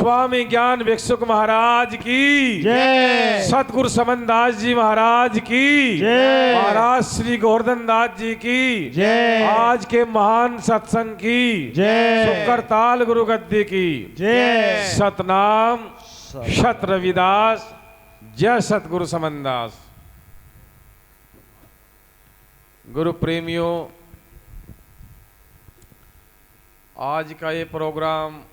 स्वामी ज्ञान भिक्षुक महाराज की जय। सतगुरु समनदास जी महाराज की जय। महाराज श्री गोवर्धन दास जी की जय। आज के महान सत्संग की जय। सुकरताल गुरु गद्दी की जय। सतनाम सत रविदास जय सतगुरु समनदास। गुरु प्रेमियों, आज का ये प्रोग्राम,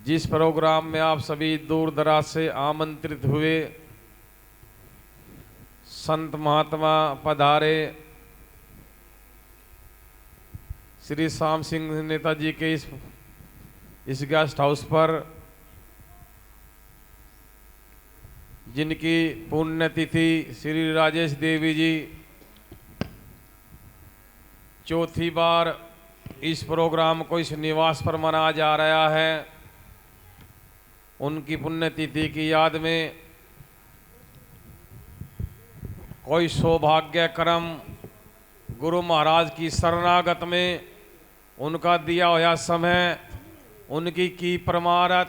जिस प्रोग्राम में आप सभी दूर दराज से आमंत्रित हुए, संत महात्मा पधारे, श्री श्याम सिंह नेताजी के इस गेस्ट हाउस पर, जिनकी पुण्यतिथि श्री राजेश देवी जी चौथी बार इस प्रोग्राम को इस निवास पर मनाया जा रहा है, उनकी पुण्यतिथि की याद में कोई सौभाग्य क्रम गुरु महाराज की शरणागत में उनका दिया हुआ समय, उनकी की परमारथ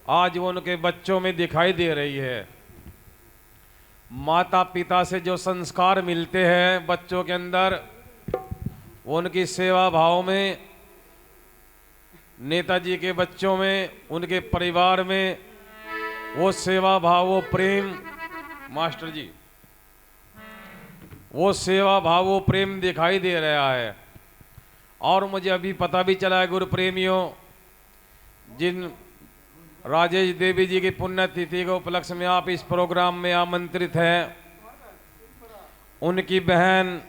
आज वो उनके बच्चों में दिखाई दे रही है। माता पिता से जो संस्कार मिलते हैं बच्चों के अंदर, उनकी सेवा भाव में, नेताजी के बच्चों में, उनके परिवार में वो सेवा भाव, वो प्रेम, मास्टर जी, वो सेवा भाव, वो प्रेम दिखाई दे रहा है। और मुझे अभी पता भी चला है गुरु प्रेमियों, जिन राजेश देवी जी की पुण्यतिथि के उपलक्ष्य में आप इस प्रोग्राम में आमंत्रित हैं, उनकी बहन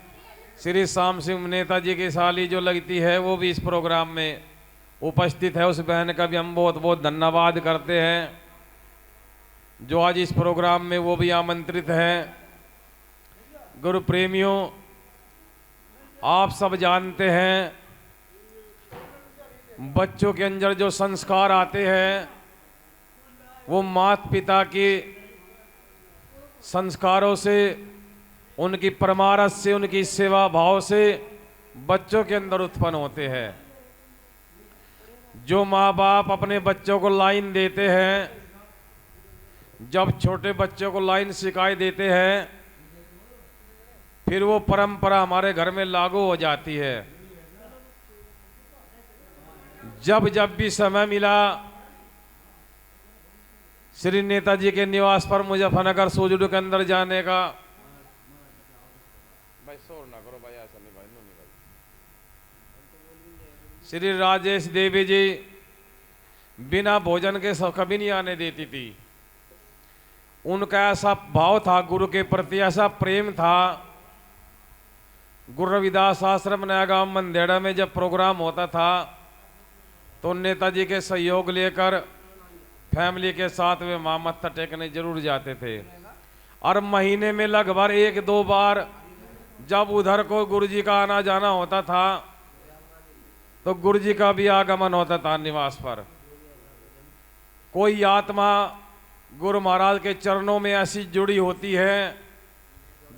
श्री श्याम सिंह नेताजी की साली जो लगती है वो भी इस प्रोग्राम में उपस्थित है। उस बहन का भी हम बहुत बहुत धन्यवाद करते हैं जो आज इस प्रोग्राम में वो भी आमंत्रित हैं। गुरु प्रेमियों, आप सब जानते हैं बच्चों के अंदर जो संस्कार आते हैं वो माता पिता के संस्कारों से, उनकी परमारथ से, उनकी सेवा भाव से बच्चों के अंदर उत्पन्न होते हैं। जो माँ बाप अपने बच्चों को लाइन देते हैं, जब छोटे बच्चों को लाइन सिखाई देते हैं, फिर वो परंपरा हमारे घर में लागू हो जाती है। जब जब भी समय मिला, श्री नेताजी के निवास पर मुजफ्फरनगर सूजड़ू के अंदर जाने का, भाई शोर ना करो भाई, ऐसा नहीं भाई, नहीं भाई। श्री राजेश देवी जी बिना भोजन के कभी नहीं आने देती थी। उनका ऐसा भाव था गुरु के प्रति, ऐसा प्रेम था। गुरु रविदास आश्रम नया गांव मंदेड़ा में जब प्रोग्राम होता था तो नेताजी के सहयोग लेकर फैमिली के साथ वे मां मत्था टेकने जरूर जाते थे। और महीने में लगभग 1-2 बार जब उधर को गुरुजी का आना जाना होता था तो गुरुजी का भी आगमन होता था निवास पर। कोई आत्मा गुरु महाराज के चरणों में ऐसी जुड़ी होती है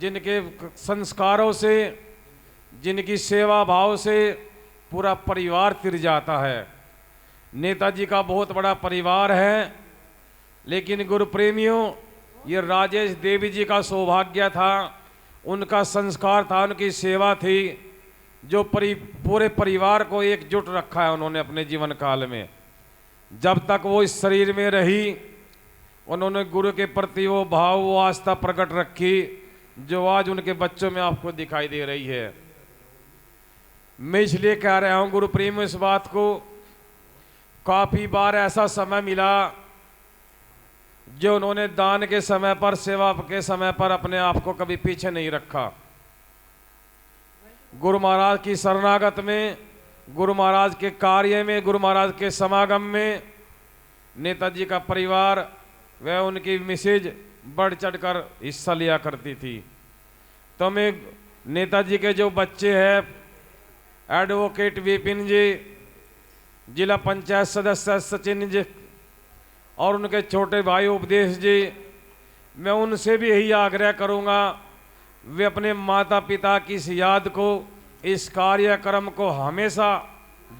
जिनके संस्कारों से, जिनकी सेवा भाव से पूरा परिवार तिर जाता है। नेताजी का बहुत बड़ा परिवार है, लेकिन गुरु प्रेमियों, ये राजेश देवी जी का सौभाग्य था, उनका संस्कार था, उनकी सेवा थी, जो पूरे परिवार को एकजुट रखा है उन्होंने अपने जीवन काल में। जब तक वो इस शरीर में रही, उन्होंने गुरु के प्रति वो भाव, वो आस्था प्रकट रखी जो आज उनके बच्चों में आपको दिखाई दे रही है। मैं इसलिए कह रहा हूँ गुरु प्रेमियों इस बात को, काफ़ी बार ऐसा समय मिला जो उन्होंने दान के समय पर, सेवा के समय पर अपने आप को कभी पीछे नहीं रखा। गुरु महाराज की शरणागत में, गुरु महाराज के कार्य में, गुरु महाराज के समागम में नेताजी का परिवार व उनकी मिसेज बढ़ चढ़कर हिस्सा लिया करती थी। तो मैं नेताजी के जो बच्चे हैं, एडवोकेट विपिन जी, जिला पंचायत सदस्य सचिन जी और उनके छोटे भाई उपदेश जी, मैं उनसे भी यही आग्रह करूंगा वे अपने माता पिता की इस याद को, इस कार्यक्रम को हमेशा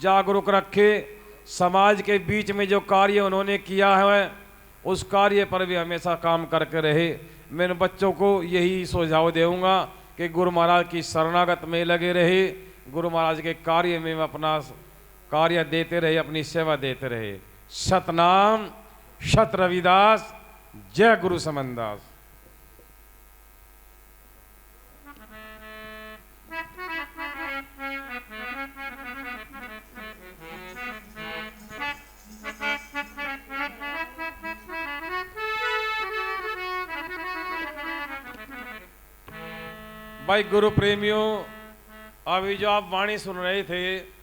जागरूक रखें समाज के बीच में जो कार्य उन्होंने किया है उस कार्य पर भी हमेशा काम करके रहे। मैं इन बच्चों को यही सुझाव दूंगा कि गुरु महाराज की शरणागत में लगे रहे, गुरु महाराज के कार्य में अपना कार्य देते रहे, अपनी सेवा देते रहे। सतनाम, सत रविदास, जय गुरु समनदास। भाई गुरु प्रेमियों, अभी जो आप वाणी सुन रहे थे